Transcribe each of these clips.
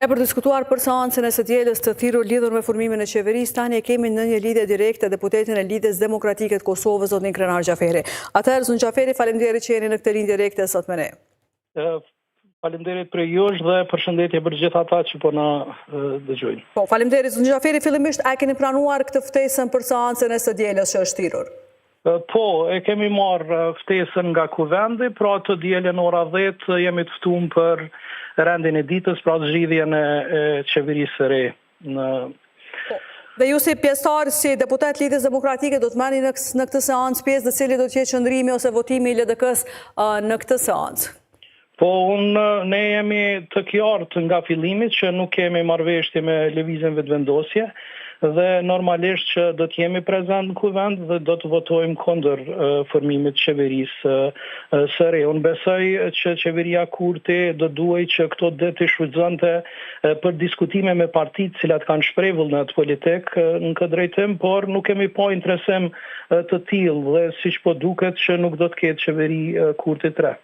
E për diskutuar për seancën e së dielës të thirrur lidhur me formimin e qeverisë, tani e kemi në një lidhje direkte deputetin e Lidhjes Demokratike të Kosovës, zotin Krenar Xhaferi. Atëherë, zon Xhaferi, faleminderit që jeni në këtë linjë direkte sot me ne. Faleminderit për jush dhe përshëndetje për gjithë ata që po na dëgjojnë. Po, faleminderit zon Xhaferi, fillimisht a keni pranuar këtë ftesën për seancën e së dielës që është thirrur? Po, e kemi marrë ftesën nga kuvendi, pra të dielën ora 10 jemi të ftuar për rendin e ditës, pra zgjidhjen e qeverisë së re. Dhe ju si pjesëtar, si deputet Lidhjes Demokratike, do të merrni në këtë seancë pjesë, dhe cili do të jetë qëndrimi ose votimi i LDK-s në këtë seancë? Po, ne jemi të qartë nga fillimi që nuk kemi marrëveshje me lëvizjen vetëvendosje, dhe normalisht që do të jemi prezent në kuvend dhe do të votojmë kundër formimit qeverisë së re. Unë besoj që qeveria Kurti do duhej që këto ditë të shfrytëzonte për diskutime me partitë cilat kanë shpreh vullnet politik në këtë drejtim, por nuk kemi pa interesim të tillë dhe siç po duket që nuk do të ketë qeveri Kurti 3.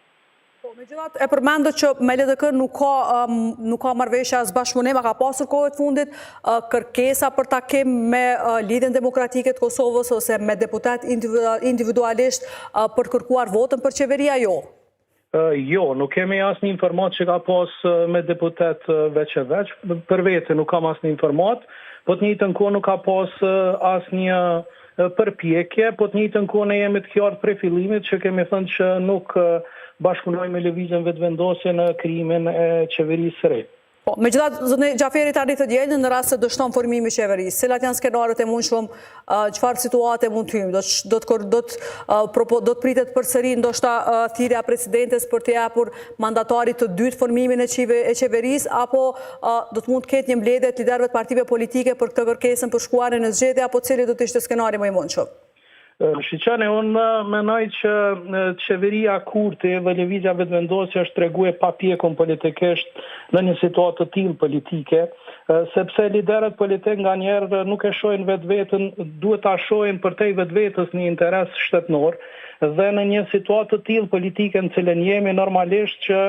Megjithatë, e përmendët që me LDK nuk ka marrëveshje as bashkëpunim, ka pasur kohë të fundit kërkesa për takim me Lidhjen Demokratike të Kosovës ose me deputet individualisht për kërkuar votën për qeveria, jo? Jo, nuk kemi asnjë informat që ka pas me deputet veç e veç, për vete nuk kam asnjë informat, po të njëjtën kohë nuk ka pas asnjë përpjekje, po të njëjtën kohë ne jemi të qartë prej fillimit që kemi thënë që nuk bashkëpunojmë me lëvizjen vetëvendosje në krijimin e qeverisë së re. Po, megjithatë, zoti Xhaferi tani të dielën në rast se dështon formimi i qeverisë, cilat janë skenarët e mundshëm, çfarë situate mund të hyjmë, do të pritet përsëri ndoshta thirrja e presidentes për të japur mandatarit të dytë formimin e qeverisë, apo do të mund të ketë një mbledhje të liderëve të partive politike për këtë kërkesën për shkuarjen në zgjedhje, apo cili do të ishte skenari më i mundshëm? Shiqane, unë menoj që qeveria Kurti dhe lëvizja vetëvendosje është treguar pa pjekun politikisht në një situatë të tillë politike, sepse liderët politik nganjëherë nuk e shohin vetveten, duhet ta shohin përtej vetvetes një interes shtetënor, dhe në një situatë të tillë politike në cilën jemi, normalisht që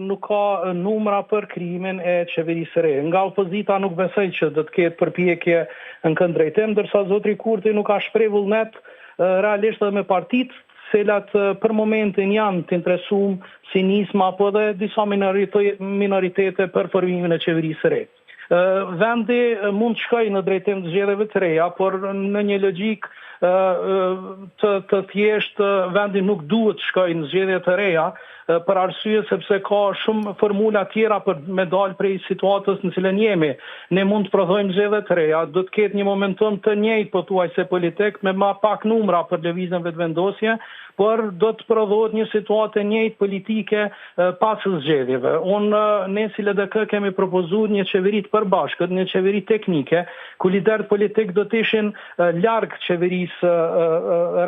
nuk ka numra për krijimin e qeverisë së re. Nga opozita nuk besoj që do të ketë përpjekje në këtë drejtim, ndërsa zotri Kurti nuk ka shpreh vullnet realisht edhe me partitë cilat për momentin janë të interesuar si nisma apo dhe disa minoritete për formimin e qeverisë së re. Vendi mund të shkojë në drejtim të zgjedhjeve të reja, por në një logjik të thjeshtë vendi nuk duhet të shkojë në zgjedhje të reja, për arsye sepse ka shumë formula tjera për me dalë prej situatës në cilën jemi. Ne mund të prodhojmë zgjedhje të reja, do të ketë një momentum të njëjtë pothuajse politik me më pak numra për lëvizjen vetëvendosje, por do të prodhohet një situatë e njëjtë politike pas zgjedhjeve. Ne si LDK kemi propozuar një qeveri të përbashkët, një qeveri teknike, ku liderët politik do të ishin larg qeverisë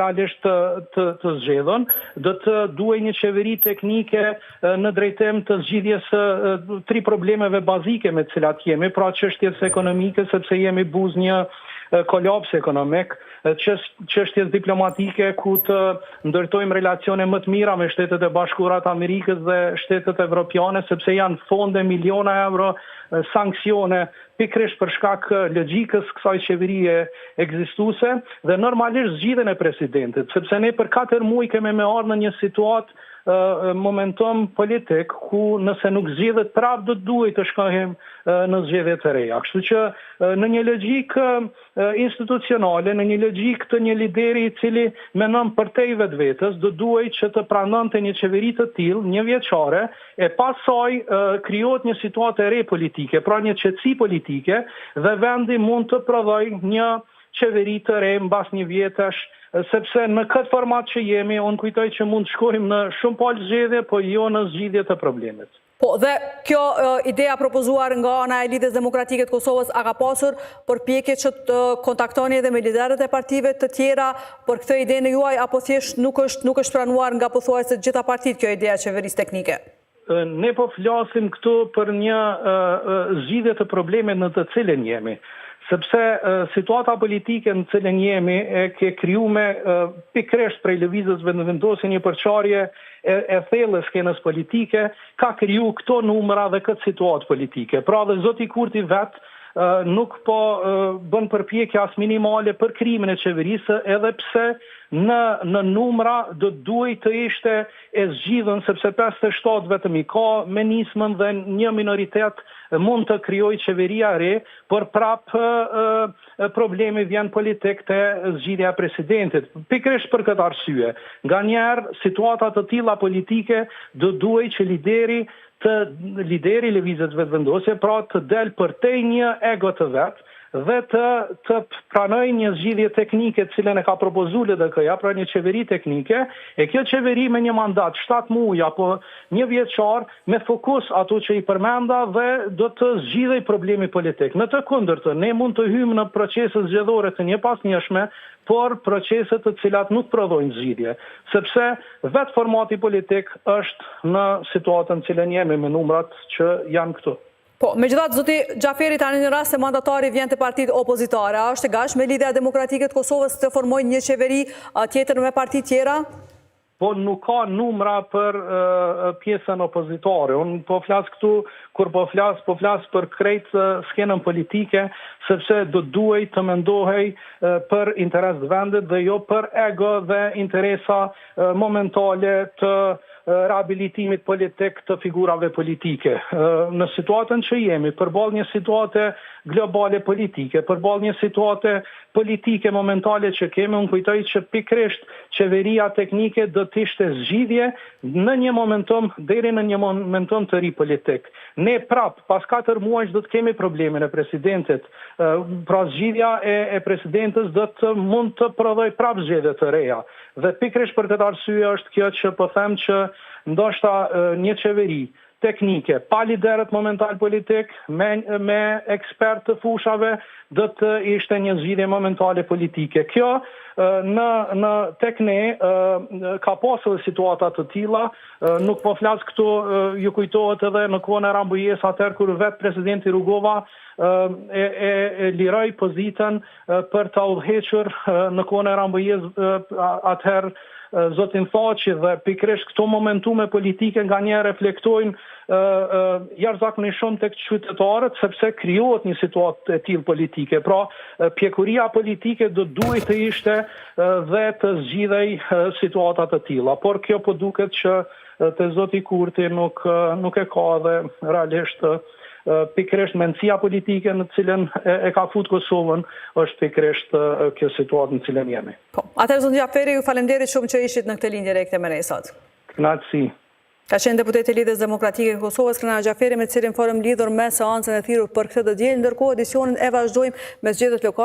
realisht të zgjedhur, do të duhej një qeveri teknike në drejtim të zgjidhjes tri problemeve bazike me të cilat jemi, pra çështjes ekonomike, sepse jemi buz një kolaps ekonomik, çështjes diplomatike ku të ndërtojmë relacione më të mira me Shtetet e Bashkuara të Amerikës dhe shtetet evropiane, sepse janë fonde miliona euro sanksione pikërisht për shkak logjikës kësaj qeverie ekzistuese dhe normalisht zgjidhjen e presidentit, sepse ne për 4 muaj kemi me ardhur në një situatë momentum politik ku nëse nuk zgjidhet prap do të duhet të shkojmë në zgjedhje të reja. Kështu që në një logjik institucionale, në një logjik të një lideri i cili menon përtej vetvetes, do duhet që të pranonte një qeveri të tillë, një vjeçare, e pas saj krijohet një situatë e re politike, pra një qetësi politike dhe vendi mund të prodhojë një qeveri të re mbas një vjetesh, sepse në këtë format që jemi, unë kujtoj që mund të shkojmë në shumë palë zgjedhje, po jo në zgjidhje të problemit. Po, dhe kjo ideja propozuar nga ana e Lidhjes Demokratike të Kosovës, a ka pasur përpjekje që të kontaktoni edhe me liderët e partive të tjera për këtë idenë juaj, apo thjesht nuk është pranuar nga pothuajse të gjitha partitë kjo ideja e qeverisë teknike? Ne po flasim këtu për një zgjidhje të problemit në të cilën jemi. sepse situata politike në cilën jemi e ke krijume pikërisht prej lëvizjes vendosje një përçarje e thellë skenës politike, ka kriju këto numra dhe këtë situatë politike. Pra dhe zoti Kurti vet nuk po bën përpjekje as minimale për krimin e qeverisë, edhe pse në numra do duhet të ishte e zgjidhën, sepse 57 vetëm i ka me nismën dhe një minoritet mund të krijojë qeveria re, por prap problemi vjen politik të zgjidhja e presidentit. Pikërisht për këtë arsye. Nganjëherë situata të tilla politike do duhet që lideri lëvizjes vetëvendosje, pra të del përtej një ego të vet dhe të pranoj një zgjidhje teknike të cilën e ka propozuar LDK-ja, pra një qeveri teknike, e kjo qeveri me një mandat 7 muaj apo një vjeçar me fokus ato që i përmenda dhe do të zgjidhej problemi politik. Në të kundërtën, ne mund të hyjmë në procese zgjedhore të njëpasnjëshme, por procese të cilat nuk prodhojnë zgjidhje, sepse vetë formati politik është në situatën që jemi me numrat që janë këtu. Po, megjithatë, zoti Xhaferi tani në rast se mandatari vjen të partitë opozitare, a është e gatshme me Lidhja Demokratike të Kosovës të formojë një qeveri tjetër me parti tjera? Po nuk ka numra për pjesën opozitare. Unë po flas këtu, kur po flas për krejt skenën politike, sepse do duhet të mendohej për interes të vendit dhe jo për ego dhe interesa momentale të rehabilitimit politik të figurave politike. Në situatën që jemi, përballë një situate globale politike, përballë një situate politike momentale që kemi, unë kujtoj që pikërisht qeveria teknike do të ishte zgjidhje në një momentum deri në një momentum të ri politik. Ne prap, pas 4 muajsh do të kemi problemin e presidentit. Pra zgjidhja e presidentës do të mund të prodhoj prap zgjedhje të reja. Dhe pikërisht për këtë arsye është kjo që po them që ndoshta një qeveri teknike, pa liderët momental politik, me ekspert të fushave, do të ishte një zgjidhje momentale politike. Kjo tek ne ka pasur situata të tilla, nuk po flas këtu, ju kujtohet edhe në kohën e Rambujes, atëherë kur vetë presidenti Rugova e liroi pozitën për të udhëhequr në kohën e Rambujes, atëherë zotin Thaçi, dhe pikërisht këto momentume politike nganjëherë reflektojnë jashtëzakonisht shumë tek qytetarët, sepse krijohet një situatë e tillë politike. Pra, pjekuria politike do duhet të ishte dhe të zgjidhej situata të tilla. Por kjo po duket që te zoti Kurti nuk e ka dhe realisht pikërisht mendësia politike në cilën e ka fut Kosovën është pikërisht kjo situatë në cilën jemi. Po, atëherë zoti Xhaferi, ju falenderit shumë që ishit në këtë linjë direkte me ne sot. Kënaqësi. Ka qenë deputeti i Lidhjes Demokratike të Kosovës, Krenar Xhaferi, me cilin forum lidhur me seancën e thirrur për këtë diel, ndërkohë edicionin e vazhdojmë me zgjedhjet lokale.